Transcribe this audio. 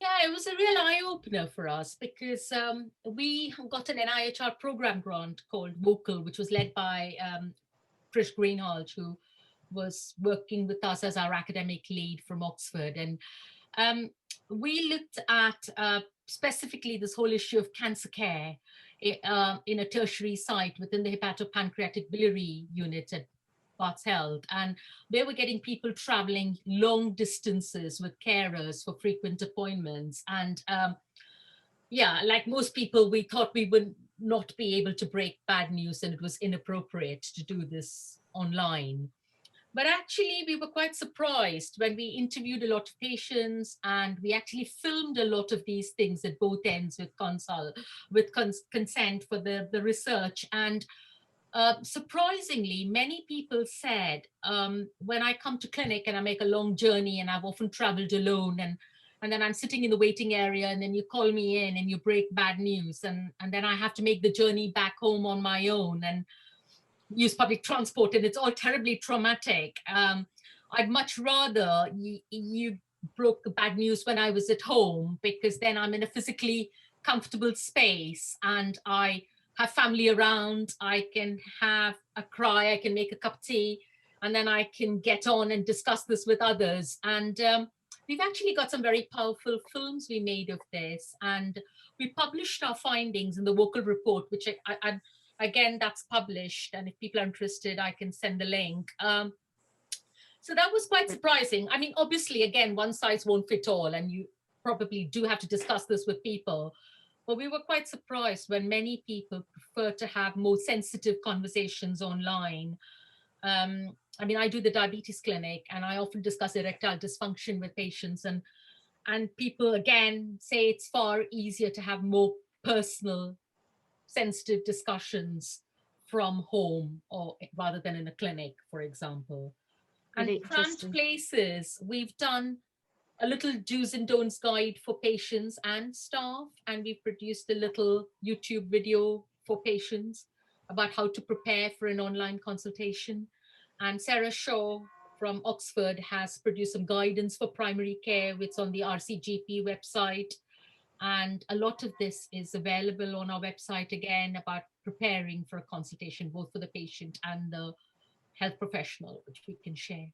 Yeah, it was a real eye-opener for us because we got an NIHR program grant called Vocal, which was led by Trish Greenhalgh, who was working with us as our academic lead from Oxford. And um, we looked at specifically this whole issue of cancer care in a tertiary site within the hepatopancreatic biliary unit at Barts Health. And they were getting people traveling long distances with carers for frequent appointments. And yeah, like most people, we thought we would not be able to break bad news and it was inappropriate to do this online. But actually, we were quite surprised when we interviewed a lot of patients and we actually filmed a lot of these things at both ends with consent for the research. And surprisingly, many people said, when I come to clinic and I make a long journey and I've often traveled alone and then I'm sitting in the waiting area and then you call me in and you break bad news and then I have to make the journey back home on my own and use public transport and it's all terribly traumatic. I'd much rather you broke the bad news when I was at home because then I'm in a physically comfortable space and I have family around. I can have a cry, I can make a cup of tea, and then I can get on and discuss this with others. And we've actually got some very powerful films we made of this. And we published our findings in the Vocal report, which again, that's published. And if people are interested, I can send the link. So that was quite surprising. I mean, obviously, again, one size won't fit all, and you probably do have to discuss this with people. But we were quite surprised when many people prefer to have more sensitive conversations online. I mean, I do the diabetes clinic, and I often discuss erectile dysfunction with patients, and people again say it's far easier to have more personal, sensitive discussions from home or rather than in a clinic, for example. And Really cramped interesting. places, we've done a little do's and don'ts guide for patients and staff, and we've produced a little YouTube video for patients about how to prepare for an online consultation. And Sarah Shaw from Oxford has produced some guidance for primary care, which is on the RCGP website. And a lot of this is available on our website again about preparing for a consultation, both for the patient and the health professional, which we can share.